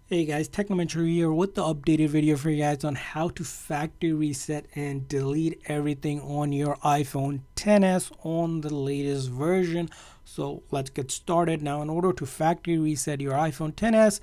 Hey guys, Technomentary here with the updated video for you guys on how to factory reset and delete everything on your iPhone XS on the latest version. So let's get started. Now, in order to factory reset your iPhone XS,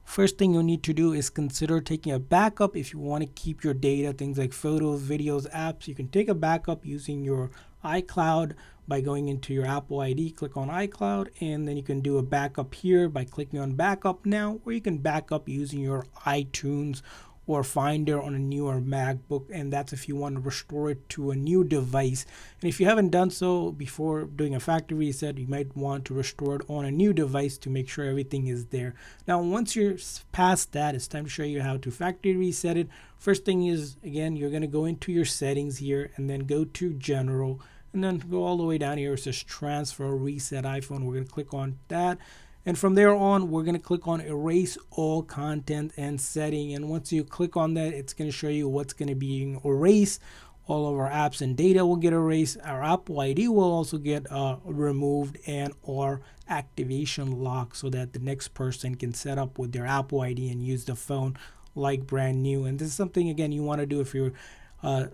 first thing you need to do is consider taking a backup. If you want to keep your data, things like photos, videos, apps, you can take a backup using your iCloud by going into your Apple ID, click on iCloud, and then you can do a backup here by clicking on backup now, or you can backup using your iTunes or Finder on a newer MacBook, and that's if you want to restore it to a new device. And if you haven't done so before doing a factory reset, you might want to restore it on a new device to make sure everything is there. Now, once you're past that, it's time to show you how to factory reset it. First thing is, again, you're going to go into your settings here and then go to General, and then go all the way down here. It says Transfer Reset iPhone. We're going to click on that. And from there on, we're going to click on Erase All Content and Setting. And once you click on that, it's going to show you what's going to be erased. All of our apps and data will get erased. Our Apple ID will also get removed, and our activation lock, so that the next person can set up with their Apple ID and use the phone like brand new. And this is something, again, you want to do if you're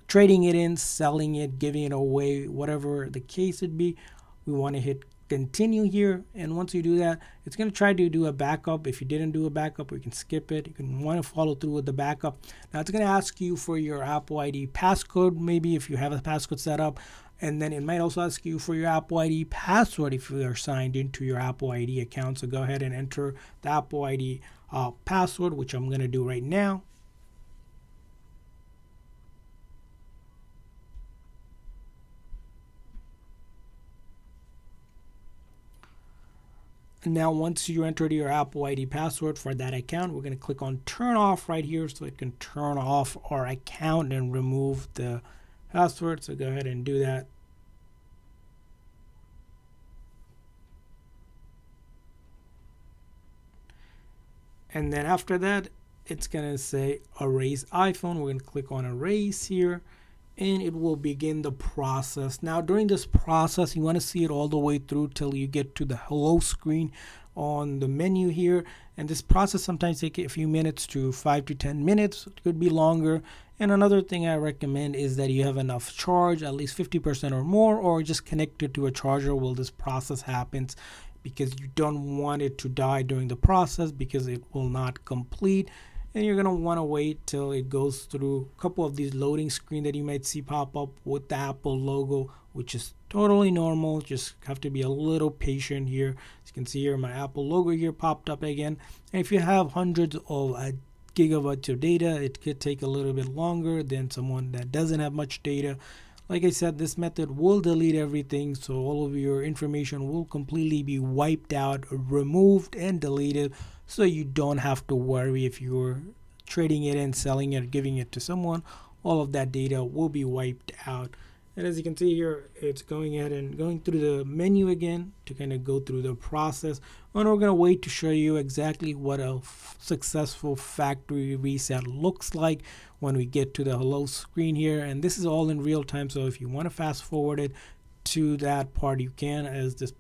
trading it in, selling it, giving it away, whatever the case would be. We want to hit continue here, and once you do that, it's going to try to do a backup. If you didn't do a backup, you can skip it. You can want to follow through with the backup. Now it's going to ask you for your Apple ID passcode, maybe if you have a passcode set up, and then it might also ask you for your Apple ID password if you are signed into your Apple ID account. So go ahead and enter the Apple ID password, which I'm going to do right now. Now, once you entered your Apple ID password for that account, we're going to click on turn off right here so it can turn off our account and remove the password. So go ahead and do that. And then after that, it's going to say erase iPhone. We're going to click on erase here, and it will begin the process. Now, during this process, you want to see it all the way through till you get to the hello screen on the menu here. And this process sometimes takes a few minutes to 5 to 10 minutes. It could be longer. And another thing I recommend is that you have enough charge, at least 50% or more, or just connect it to a charger while this process happens, because you don't want it to die during the process because it will not complete. And you're going to want to wait till it goes through a couple of these loading screen that you might see pop up with the Apple logo, which is totally normal. Just have to be a little patient here. As you can see here, my Apple logo here popped up again. And if you have hundreds of gigabytes of data, it could take a little bit longer than someone that doesn't have much data. Like I said, this method will delete everything, so all of your information will completely be wiped out, removed, and deleted, so you don't have to worry if you're trading it and selling it, giving it to someone. All of that data will be wiped out. And as you can see here, it's going ahead and going through the menu again to kind of go through the process. And we're going to wait to show you exactly what a successful factory reset looks like when we get to the hello screen here. And this is all in real time, so if you want to fast forward it to that part, you can. As this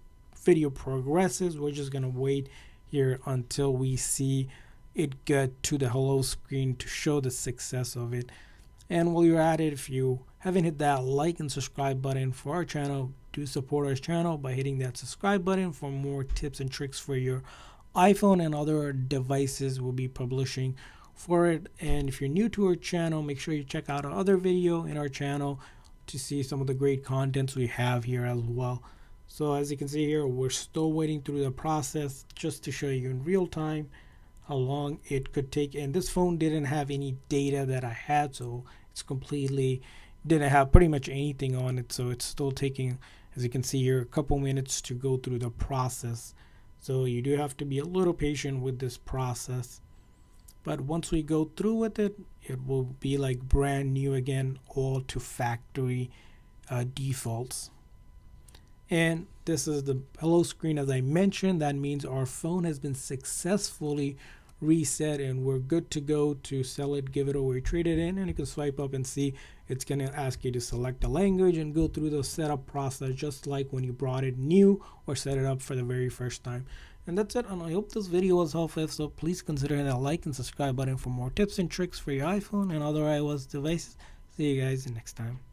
video progresses, we're just going to wait here until we see it get to the hello screen to show the success of it. And while you're at it, if you haven't hit that like and subscribe button for our channel, do support our channel by hitting that subscribe button for more tips and tricks for your iPhone and other devices we'll be publishing for it. And if you're new to our channel, make sure you check out our other video in our channel to see some of the great contents we have here as well. So as you can see here, we're still waiting through the process just to show you in real time how long it could take. And this phone didn't have any data that I had, so it's completely didn't have pretty much anything on it, so it's still taking, as you can see here, a couple minutes to go through the process. So you do have to be a little patient with this process, but once we go through with it, it will be like brand new again, all to factory defaults. And this is the hello screen. As I mentioned, that means our phone has been successfully reset and we're good to go to sell it, give it away, trade it in. And you can swipe up and see it's going to ask you to select a language and go through the setup process just like when you brought it new or set it up for the very first time. And that's it, and I hope this video was helpful. So please consider that like and subscribe button for more tips and tricks for your iPhone and other iOS devices. See you guys next time.